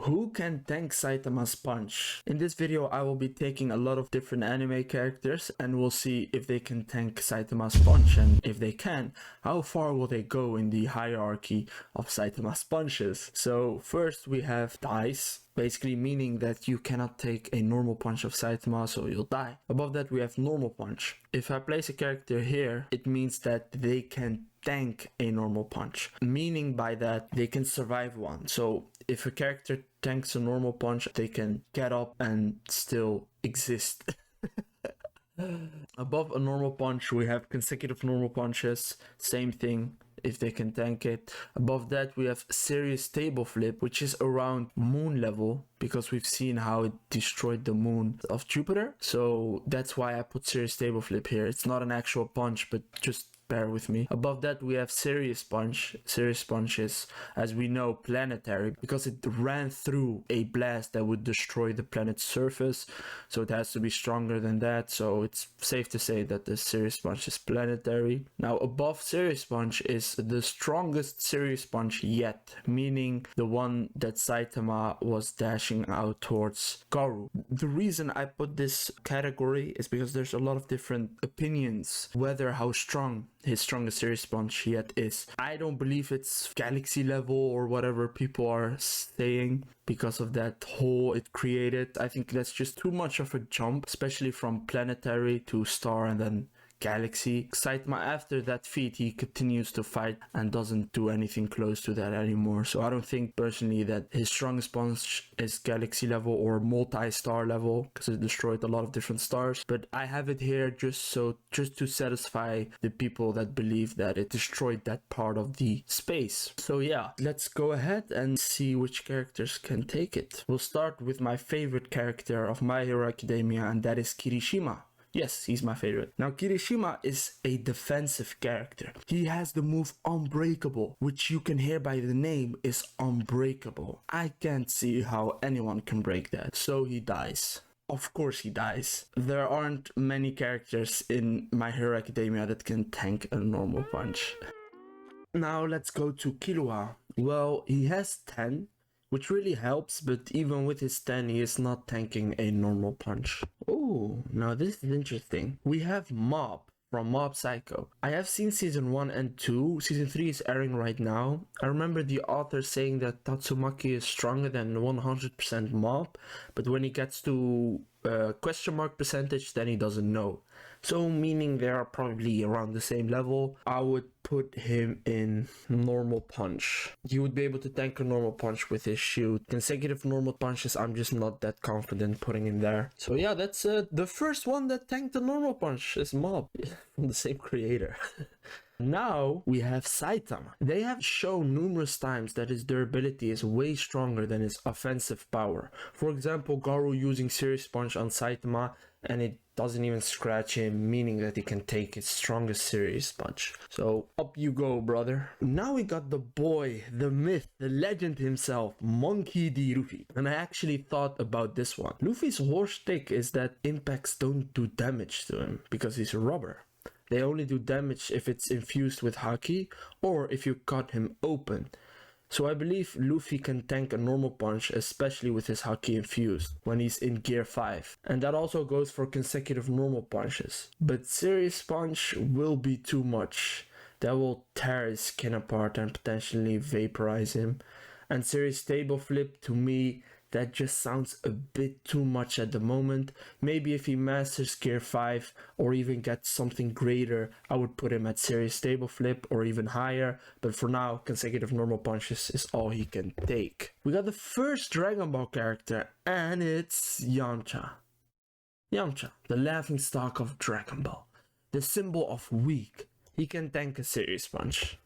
Who can tank Saitama's punch? In this video, I will be taking a lot of different anime characters and we'll see if they can tank Saitama's punch, and if they can, how far will they go in the hierarchy of Saitama's punches. So first we have dice, basically meaning that you cannot take a normal punch of Saitama, so you'll die. Above that we have normal punch. If I place a character here, it means that they can tank a normal punch, meaning by that they can survive one. So if a character tanks a normal punch, they can get up and still exist. Above a normal punch we have consecutive normal punches, same thing, if they can tank it. Above that we have serious table flip, which is around moon level, because we've seen how it destroyed the moon of Jupiter. So that's why I put serious table flip here. It's not an actual punch, but just bear with me. Above that we have serious punch. Serious punch is, as we know, planetary, because it ran through a blast that would destroy the planet's surface, so it has to be stronger than that. So it's safe to say that the serious punch is planetary. Now above serious punch is the strongest serious punch yet, meaning the one that Saitama was dashing out towards Koro. The reason I put this category is because there's a lot of different opinions whether how strong his strongest serious punch yet is. I don't believe it's galaxy level or whatever people are saying, because of that hole it created. I think that's just too much of a jump, especially from planetary to star and then galaxy. Saitama, after that feat, he continues to fight and doesn't do anything close to that anymore. So I don't think personally that his strongest punch is galaxy level or multi-star level, because it destroyed a lot of different stars. But I have it here just to satisfy the people that believe that it destroyed that part of the space. So yeah, let's go ahead and see which characters can take it. We'll start with my favorite character of My Hero Academia, and that is Kirishima. Yes, he's my favorite. Now, Kirishima is a defensive character. He has the move Unbreakable, which you can hear by the name is Unbreakable. I can't see how anyone can break that, so he dies. Of course he dies. There aren't many characters in My Hero Academia that can tank a normal punch. Now let's go to Kilua. Well, he has 10, which really helps, but even with his 10, he is not tanking a normal punch. Oh, now this is interesting. We have Mob from Mob Psycho. I have seen season 1 and 2. Season 3 is airing right now. I remember the author saying that Tatsumaki is stronger than 100% Mob, but when he gets to question mark percentage, then he doesn't know. So meaning they are probably around the same level. I would put him in normal punch. He would be able to tank a normal punch with his shield. Consecutive normal punches, I'm just not that confident putting in there. So yeah, that's the first one that tanked a normal punch is Mob, from the same creator. Now we have Saitama. They have shown numerous times that his durability is way stronger than his offensive power. For example, Garo using Serious Punch on Saitama and it doesn't even scratch him, meaning that he can take his strongest Serious Punch. So up you go, brother. Now we got the boy, the myth, the legend himself, Monkey D. Luffy. And I actually thought about this one. Luffy's whole shtick is that impacts don't do damage to him because he's rubber. They only do damage if it's infused with Haki or if you cut him open. So I believe Luffy can tank a normal punch, especially with his Haki infused, when he's in gear 5. And that also goes for consecutive normal punches. But Serious Punch will be too much. That will tear his skin apart and potentially vaporize him. And Serious Table Flip, to me, that just sounds a bit too much at the moment. Maybe if he masters gear 5 or even gets something greater, I would put him at Serious Table Flip or even higher. But for now, consecutive normal punches is all he can take. We got the first Dragon Ball character, and it's Yamcha. Yamcha, the laughingstock of Dragon Ball. The symbol of weak. He can tank a Serious Punch.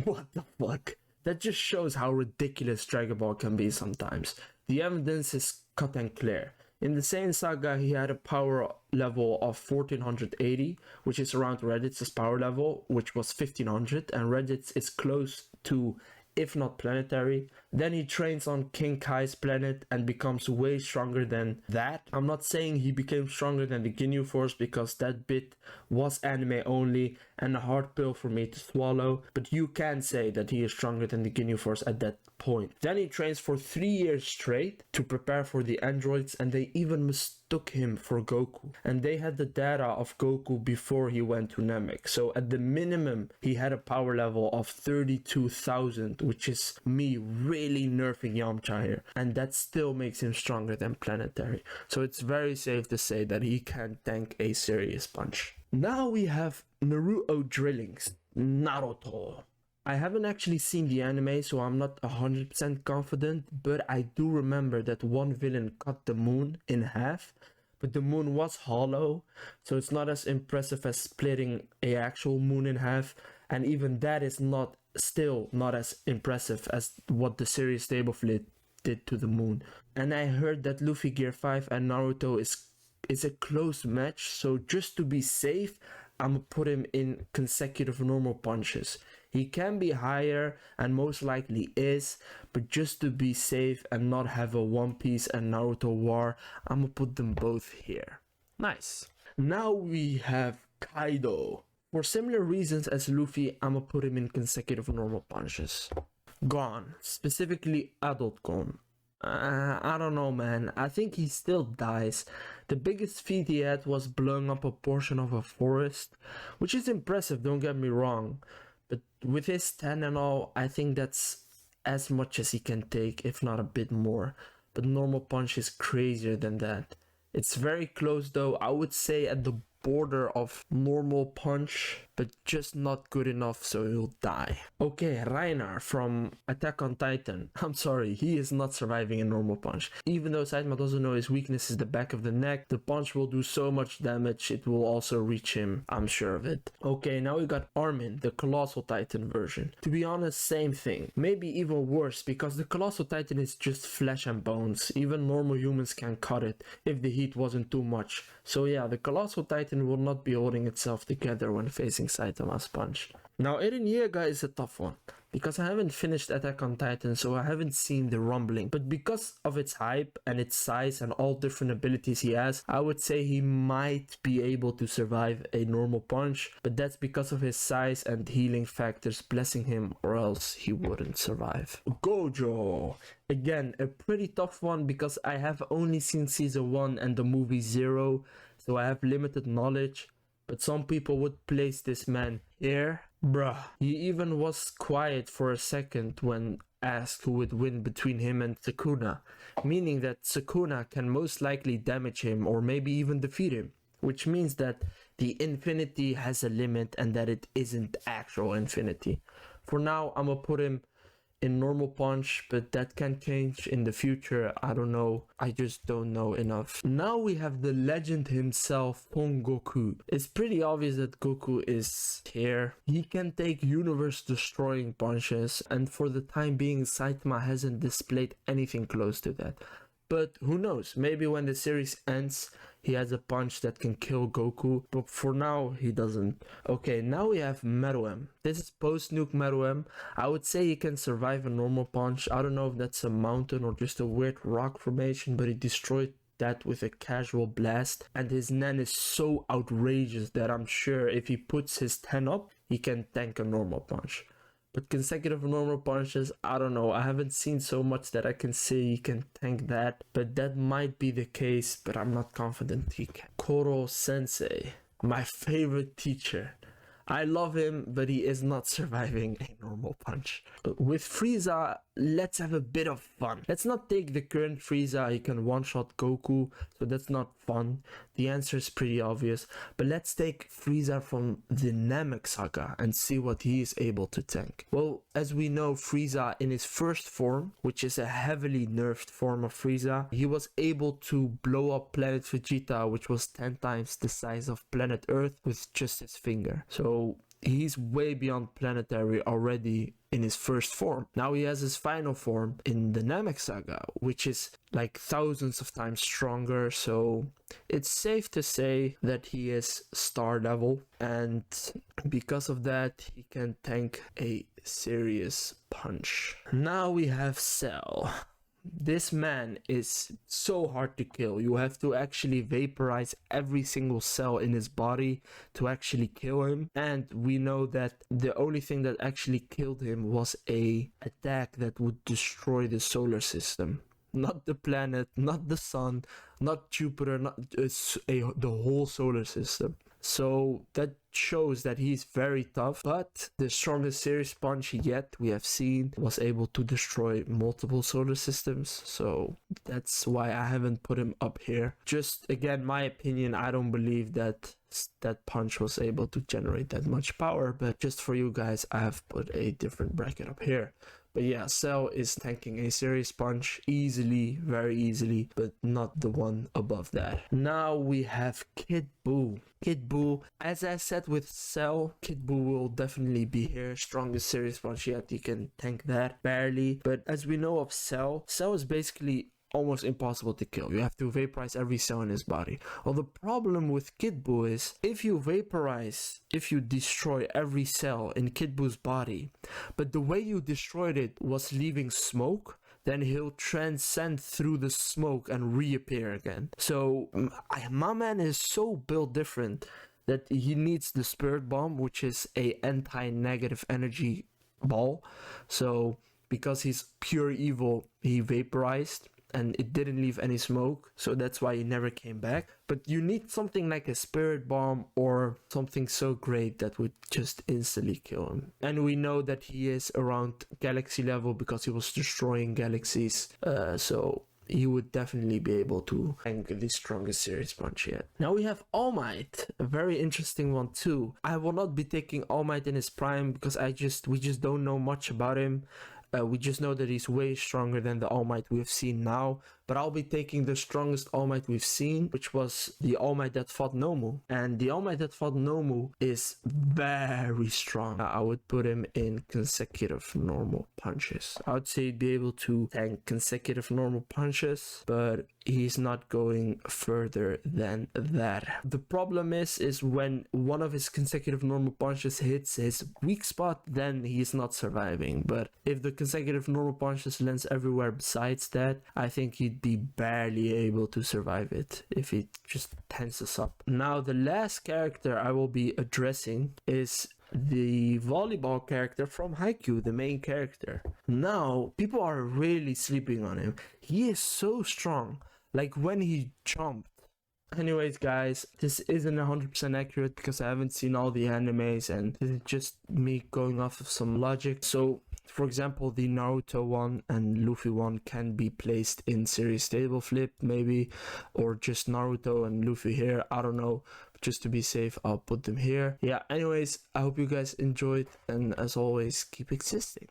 What the fuck? That just shows how ridiculous Dragon Ball can be sometimes. The evidence is cut and clear. In the same saga, he had a power level of 1480, which is around Reddit's power level, which was 1500, and Reddit's is close to, if not planetary. Then he trains on King Kai's planet and becomes way stronger than that. I'm not saying he became stronger than the Ginyu Force because that bit was anime only and a hard pill for me to swallow, but you can say that he is stronger than the Ginyu Force at that point. Then he trains for 3 years straight to prepare for the androids, and they even mistook him for Goku. And they had the data of Goku before he went to Namek. So at the minimum, he had a power level of 32,000, which is me really nerfing Yamcha here. And that still makes him stronger than Planetary. So it's very safe to say that he can tank a serious punch. Now we have Naruto drillings, Naruto. I haven't actually seen the anime, so I'm not 100% confident, but I do remember that one villain cut the moon in half, but the moon was hollow, so it's not as impressive as splitting a actual moon in half, and even that is still not as impressive as what the series table flip did to the moon. And I heard that Luffy Gear 5 and Naruto is a close match, so just to be safe, I'm gonna put him in consecutive normal punches. He can be higher and most likely is, but just to be safe and not have a One Piece and Naruto war, I'm gonna put them both here. Nice. Now we have Kaido. For similar reasons as Luffy, I'm gonna put him in consecutive normal punches. Gon, specifically Adult Gon. I don't know, man. I think he still dies. The biggest feat he had was blowing up a portion of a forest, which is impressive, don't get me wrong. But with his 10 and all, I think that's as much as he can take, if not a bit more. But normal punch is crazier than that. It's very close though, I would say at the border of normal punch, but just not good enough, so he'll die. Okay, Reiner from Attack on Titan. I'm sorry, he is not surviving a normal punch. Even though Saitama doesn't know his weakness is the back of the neck, the punch will do so much damage, it will also reach him, I'm sure of it. Okay, now we got Armin, the Colossal Titan version. To be honest, same thing. Maybe even worse, because the Colossal Titan is just flesh and bones. Even normal humans can cut it, if the heat wasn't too much. So yeah, the Colossal Titan will not be holding itself together when facing Saitama's punch. Now Eren Yeager is a tough one, because I haven't finished Attack on Titan, so I haven't seen the rumbling. But because of its hype and its size and all different abilities he has, I would say he might be able to survive a normal punch, but that's because of his size and healing factors blessing him, or else he wouldn't survive. Gojo! Again, a pretty tough one because I have only seen season 1 and the movie 0, so I have limited knowledge, but some people would place this man here. Bruh. He even was quiet for a second when asked who would win between him and Sukuna, meaning that Sukuna can most likely damage him or maybe even defeat him, which means that the infinity has a limit and that it isn't actual infinity. For now, I'm gonna put him in normal punch, but that can change in the future. I don't know, I just don't know enough. Now we have the legend himself, Son Goku. It's pretty obvious that Goku is here. He can take universe destroying punches, and for the time being Saitama hasn't displayed anything close to that. But who knows, maybe when the series ends he has a punch that can kill Goku, but for now he doesn't. Okay, now we have Meruem. This is post-nuke Meruem. I would say he can survive a normal punch. I don't know if that's a mountain or just a weird rock formation, but he destroyed that with a casual blast, and his Nen is so outrageous that I'm sure if he puts his 10 up, he can tank a normal punch. But consecutive normal punches, I don't know. I haven't seen so much that I can say he can tank that. But that might be the case, but I'm not confident he can. Koro Sensei, my favorite teacher. I love him, but he is not surviving a normal punch. With Frieza, let's have a bit of fun. Let's not take the current Frieza, he can one-shot Goku, so that's not fun. The answer is pretty obvious. But let's take Frieza from the Namek saga and see what he is able to tank. Well, as we know, Frieza in his first form, which is a heavily nerfed form of Frieza, he was able to blow up planet Vegeta, which was 10 times the size of planet Earth, with just his finger. So he's way beyond planetary already in his first form. Now he has his final form in the Namek saga, which is like thousands of times stronger, so it's safe to say that he is star level, and because of that he can tank a serious punch. Now we have Cell. This man is so hard to kill. You have to actually vaporize every single cell in his body to actually kill him. And we know that the only thing that actually killed him was a attack that would destroy the solar system. Not the planet, not the sun, not Jupiter, not the whole solar system. So that shows that he's very tough, but the strongest serious punch yet we have seen was able to destroy multiple solar systems. So that's why I haven't put him up here. Just again, my opinion, I don't believe that punch was able to generate that much power, but just for you guys, I have put a different bracket up here. But yeah, Cell is tanking a serious punch easily, very easily, but not the one above that. Now we have Kid Buu. Kid Buu, as I said with Cell, Kid Buu will definitely be here. Strongest serious punch yet, you can tank that barely. But as we know of Cell, Cell is basically almost impossible to kill. You have to vaporize every cell in his body. Well, the problem with Kid Buu is if you destroy every cell in Kid Buu's body, but the way you destroyed it was leaving smoke, then he'll transcend through the smoke and reappear again. So my man is so built different that he needs the Spirit Bomb, which is a anti-negative energy ball. So because he's pure evil, he vaporized and it didn't leave any smoke, so that's why he never came back. But you need something like a Spirit Bomb or something so great that would just instantly kill him. And we know that he is around galaxy level because he was destroying galaxies, so he would definitely be able to tank the strongest serious punch yet. Now we have All Might, a very interesting one too. I will not be taking All Might in his prime because we just don't know much about him. We just know that he's way stronger than the All Might we've seen now. But I'll be taking the strongest All Might we've seen, which was the All Might that fought Nomu. And the All Might that fought Nomu is very strong. I would put him in consecutive normal punches. I would say he'd be able to tank consecutive normal punches, but he's not going further than that. The problem is when one of his consecutive normal punches hits his weak spot, then he's not surviving. But if the consecutive normal punches lands everywhere besides that, I think he'd be barely able to survive it if he just tenses up. Now the last character I will be addressing is the volleyball character from Haikyuu, the main character. Now people are really sleeping on him. He is so strong. Like when he jumped. Anyways guys, this isn't 100% accurate because I haven't seen all the animes and this is just me going off of some logic. So for example, the Naruto one and Luffy one can be placed in series table flip maybe, or just Naruto and Luffy here, I don't know. Just to be safe, I'll put them here. Yeah, anyways, I hope you guys enjoyed, and as always, keep existing.